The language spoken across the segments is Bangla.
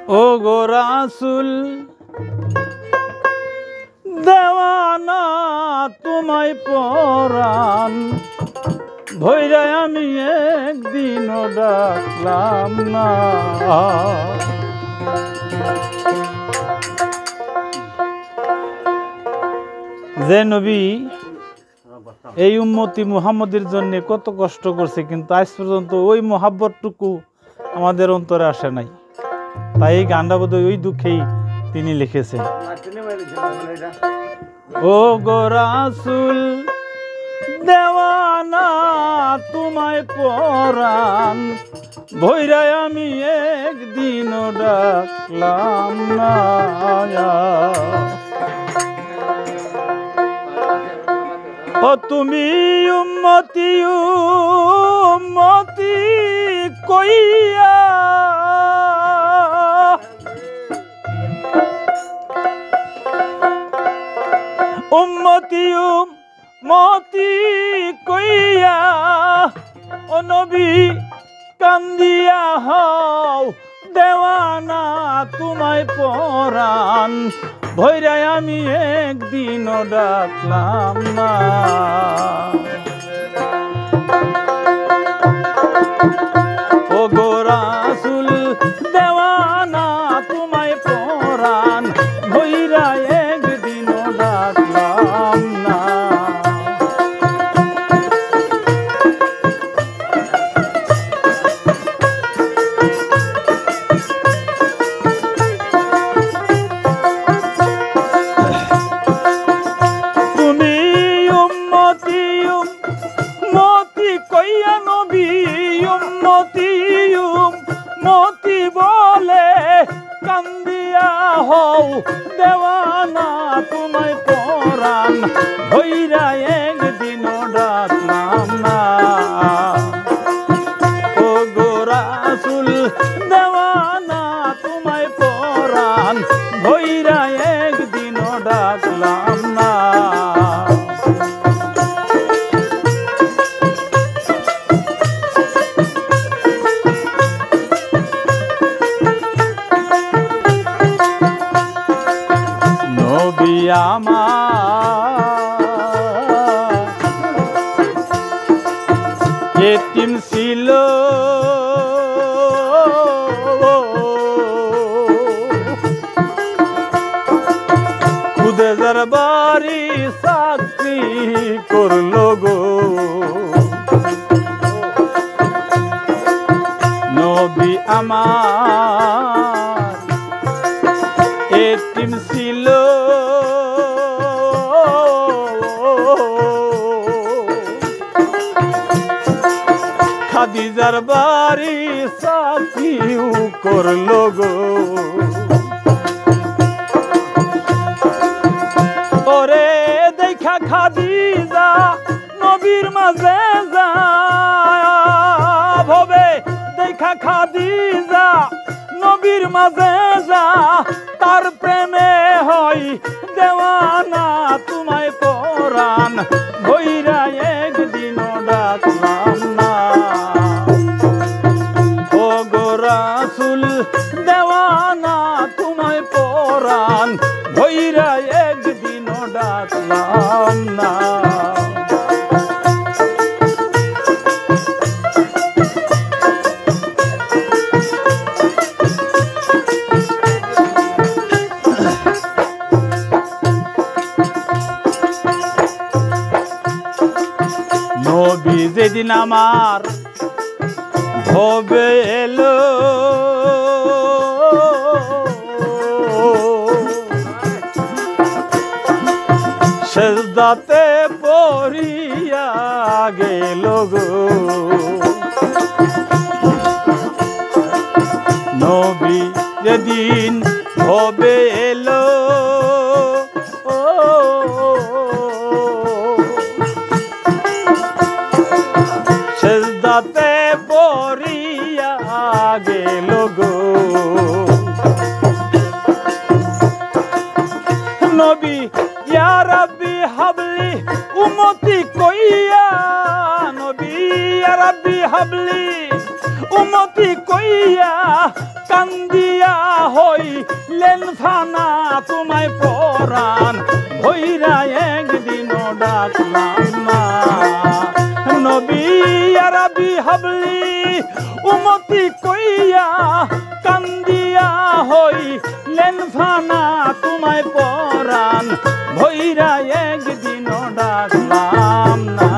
ও গো রাসূল দেওয়ানা তোমায় পরাণ ভৈরায় আমি একদিনও ডাকলাম না। যে নবী এই উম্মতি মুহাম্মদের জন্য কত কষ্ট করছে, কিন্তু আজ পর্যন্ত ওই মহাব্বতটুকু আমাদের অন্তরে আসে নাই। তাই এই গানটা বোধহয় ওই দুঃখেই তিনি লিখেছেন। ও গো রাসূল দেওয়ানা তোমায় পরাণ ভৈরায় আমি একদিনও ডাকলাম না। ও তুমি উম্মতি উম্মতি কইয়া উম্মতি উম্মতি কইয়া ও নবী কান্দিয়া হও দেওয়ানা তোমায় পরাণ ভৈরায় আমি একদিনও ডাকলাম না। ও গো রাসূল দেওয়ানা তোমায় পরাণ ভৈরায় একদিনও ডাকলাম না। মতি বলে কান্দিয়া হও দেওয়ানা তোমায় পরাণ ভৈরায় একদিনও ডাকলাম না। ও গো রাসূল দেওয়ানা তোমায় পরাণ ভৈরায় একদিনও ডাকলাম না। নবী আমার এতিম ছিল খুদে যার বাড়ি চাকরি করলো গো। নবী আমার এতিম ছিল খাদিজার বাড়ি চাকরিও করলো গো। ওরে দেখা খাদিজা নবীর মাঝে যা ভবে দেখা খাদিজা নবীর মাঝে যা তার প্রেমে হই দেওয়ানা তোমায় পরাণ ভৈরায় একদিনও ডাকলাম না। ও গো রাসূল দেওয়ানা তোমায় পরাণ ভৈরায় একদিনও ডাকলাম না। নবী যেদিন আমার ভবে এলো সেজদাতে পড়িয়া গেল গো। নবী যেদিন ভবে এলো সেজদাতে পড়িয়া গেল গো। নবী ইয়া রাব্বি হাবলি উম্মতি কইয়া নবী ইয়া রাব্বি হাবলি উম্মতি কইয়া কান্দিয়া হইলেন ফানা তোমায় পরাণ ভৈরা একদিনও ডাকলাম না। নবী আরবি হাবলি উমতি কইয়া কান্দিয়া হইলেন ফানা তোমায় পরাণ ভৈরা একদিনও ডাকলাম না।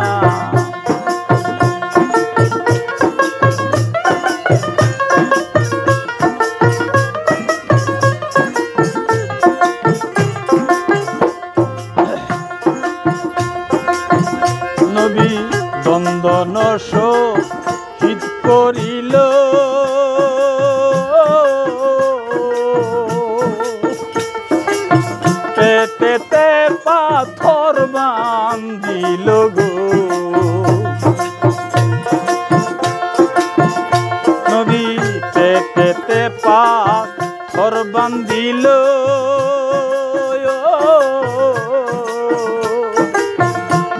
নবী দন্দন শহীদ করিল পেটেতে পাথর বান্ধিল গো। নবী পেটেতে পাথর বান্ধিল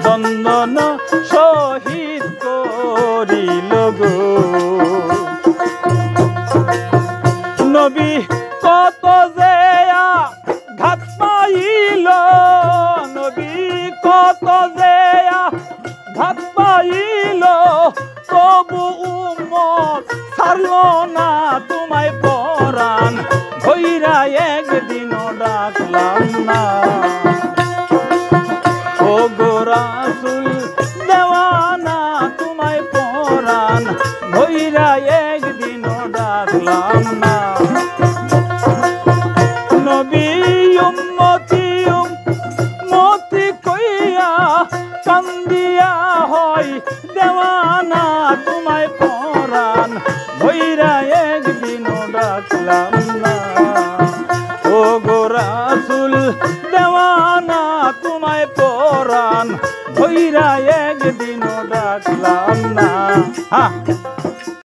দন্দন শহীদ করিল গো। নবী কত যে ঘাত পাইল, নবী কত যে ঘাত পাইল, তবু উম্মত ছাড়ল না তোমায় পরাণ ভৈরা একদিনও ডাকলাম না। ও গো রাসূল দেওয়ানা তোমায় পরাণ ভৈরা একদিনও ডাকলাম না। নবী উম্মতি উম্মতি কইয়া কান্দিয়া হয় দেওয়ানা তোমায় পরাণ ভৈরা একদিনও ডাকলাম না। ও গো রাসূল দেওয়ানা তোমায় পরাণ ভৈরা একদিনও ডাকলাম না।